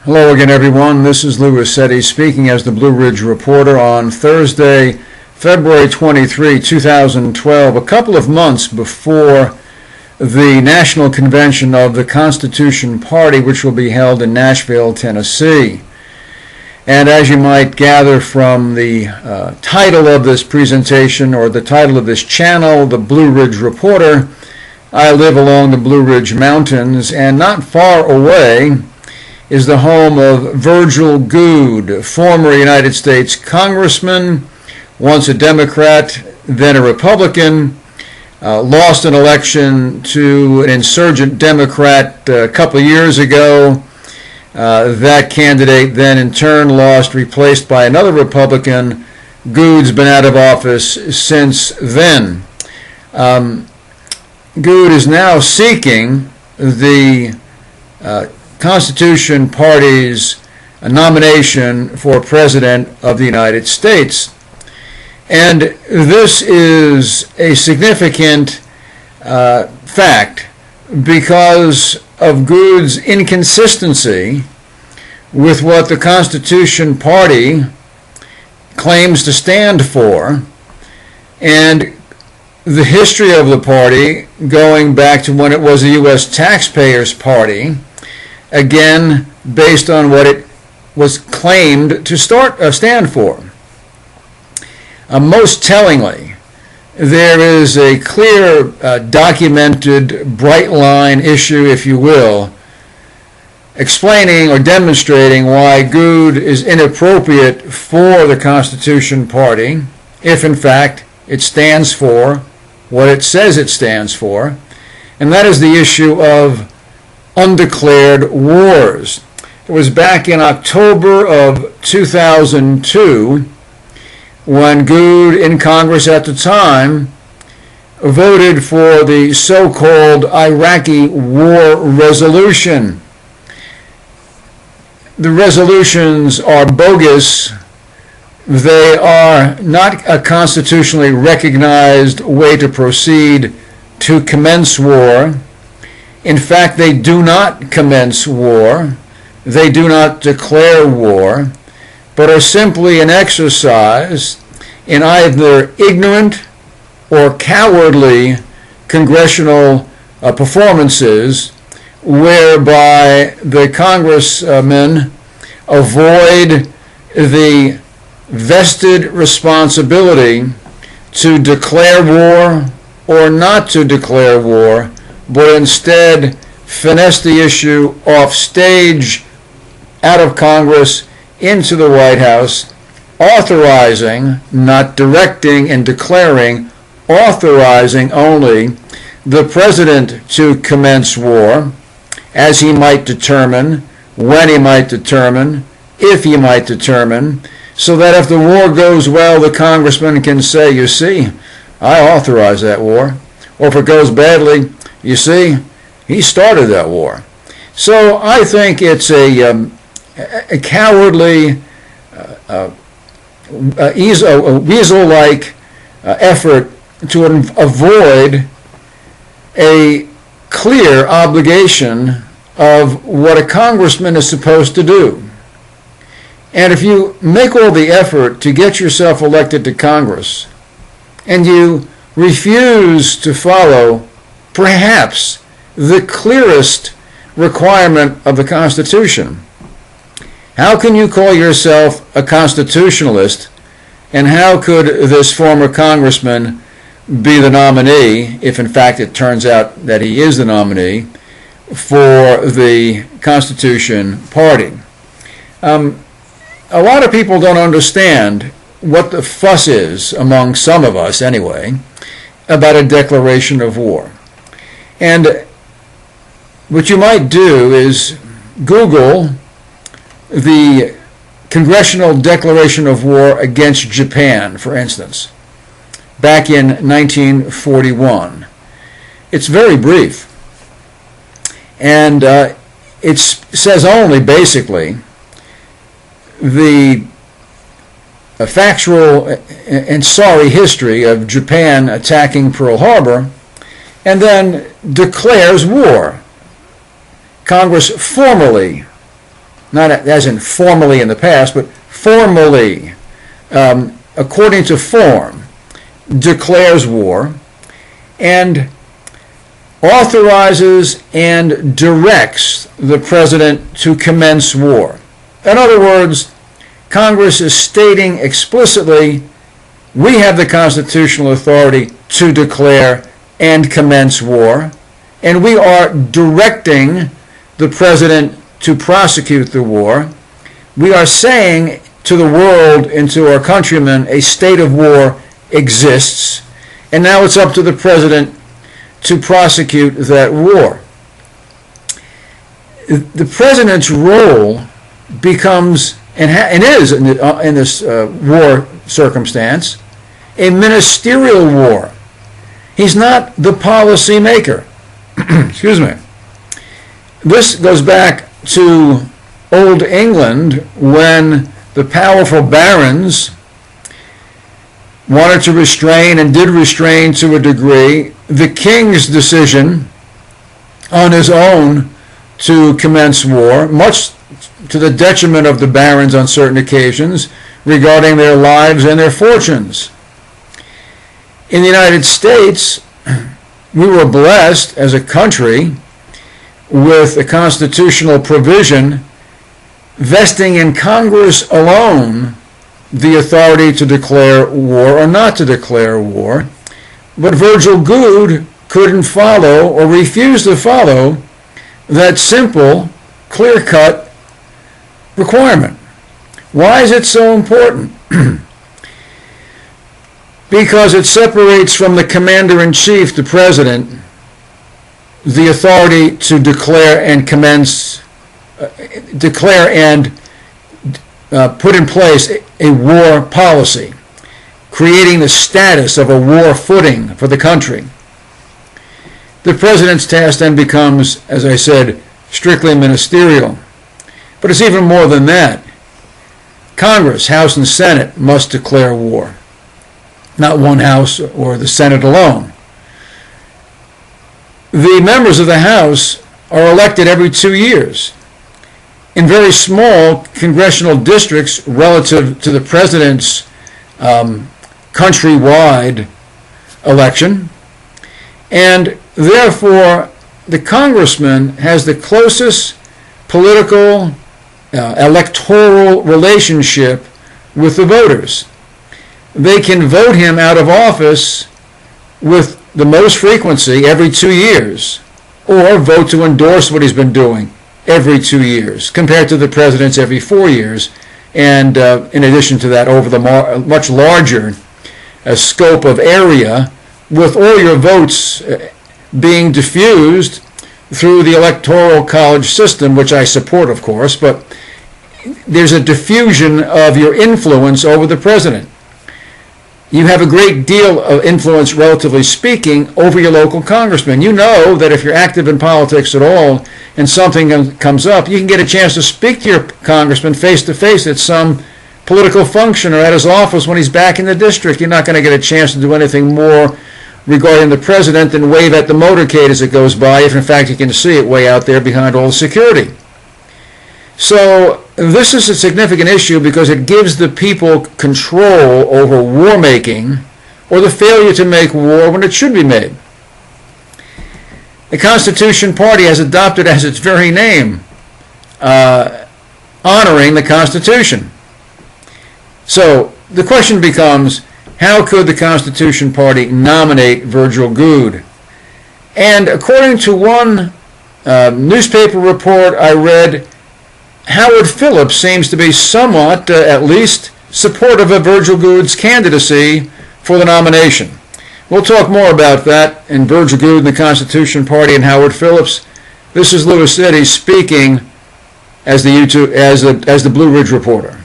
Hello again, everyone. This is Lou Rossetti speaking as the Blue Ridge Reporter on Thursday, February 23, 2012, a couple of months before the National Convention of the Constitution Party, which will be held in Nashville, Tennessee. And as you might gather from the title of this presentation, or the title of this channel, the Blue Ridge Reporter, I live along the Blue Ridge Mountains, and not far away is the home of Virgil Goode, former United States Congressman, once a Democrat, then a Republican, lost an election to an insurgent Democrat a couple of years ago. That candidate then in turn lost, replaced by another Republican. Goode's been out of office since then. Goode is now seeking the Constitution Party's nomination for President of the United States. And this is a significant fact because of Goode's inconsistency with what the Constitution Party claims to stand for, and the history of the party going back to when it was the U.S. Taxpayers Party, again based on what it was claimed to stand for. Most tellingly, there is a clear, documented, bright line issue, if you will, explaining or demonstrating why Goode is inappropriate for the Constitution Party, if in fact it stands for what it says it stands for, and that is the issue of undeclared wars. It was back in October of 2002 when Goode in Congress at the time voted for the so-called Iraqi war resolution. The resolutions are bogus. They are not a constitutionally recognized way to proceed to commence war. In fact, they do not commence war. They do not declare war, but are simply an exercise in either ignorant or cowardly congressional performances whereby the congressmen avoid the vested responsibility to declare war or not to declare war, but instead finesse the issue off stage, out of Congress, into the White House, authorizing, not directing and declaring, authorizing only the president to commence war, as he might determine, when he might determine, if he might determine, so that if the war goes well, the congressman can say, you see, I authorized that war. Or if it goes badly, you see, he started that war. So I think it's a cowardly, weasel-like effort to avoid a clear obligation of what a congressman is supposed to do. And if you make all the effort to get yourself elected to Congress and you refuse to follow perhaps the clearest requirement of the Constitution, how can you call yourself a constitutionalist, and how could this former congressman be the nominee, if in fact it turns out that he is the nominee, for the Constitution Party? A lot of people don't understand what the fuss is, among some of us anyway, about a declaration of war. And what you might do is Google the Congressional Declaration of War against Japan, for instance, back in 1941. It's very brief. And it says only, basically, the factual and sorry history of Japan attacking Pearl Harbor, and then declares war. Congress formally not as in formally in the past, but formally, according to form, declares war and authorizes and directs the president to commence war. In other words, Congress is stating explicitly, we have the constitutional authority to declare and commence war, and we are directing the president to prosecute the war. We are saying to the world and to our countrymen, a state of war exists, and now it's up to the president to prosecute that war. The president's role becomes, and is in this war circumstance, a ministerial war. He's not the policy maker. Excuse me. This goes back to Old England, when the powerful barons wanted to restrain and did restrain to a degree the king's decision on his own to commence war, much to the detriment of the barons on certain occasions regarding their lives and their fortunes. In the United States, we were blessed as a country with a constitutional provision vesting in Congress alone the authority to declare war or not to declare war. But Virgil Goode couldn't follow or refused to follow that simple, clear-cut requirement. Why is it so important? Because it separates from the commander-in-chief, the president, the authority to declare and put in place a war policy, creating the status of a war footing for the country. The president's task then becomes, as I said, strictly ministerial. But it's even more than that. Congress, House and Senate, must declare war. Not one House or the Senate alone. The members of the House are elected every 2 years. In very small congressional districts relative to the president's countrywide election, and therefore the congressman has the closest political electoral relationship with the voters. They can vote him out of office with the most frequency every 2 years, or vote to endorse what he's been doing every 2 years, compared to the president's every 4 years, and in addition to that, over the much larger scope of area, with all your votes being diffused through the electoral college system, which I support, of course, but there's a diffusion of your influence over the president. You have a great deal of influence, relatively speaking, over your local congressman. You know that if you're active in politics at all and something comes up, you can get a chance to speak to your congressman face-to-face at some political function or at his office when he's back in the district. You're not going to get a chance to do anything more regarding the president than wave at the motorcade as it goes by, if in fact you can see it way out there behind all the security. So this is a significant issue because it gives the people control over war making, or the failure to make war when it should be made. The Constitution Party has adopted as its very name, honoring the Constitution. So the question becomes, how could the Constitution Party nominate Virgil Goode? And according to one newspaper report I read, Howard Phillips seems to be somewhat, at least, supportive of Virgil Goode's candidacy for the nomination. We'll talk more about that in Virgil Goode and the Constitution Party and Howard Phillips. This is Louis Eddy speaking as the Blue Ridge Reporter.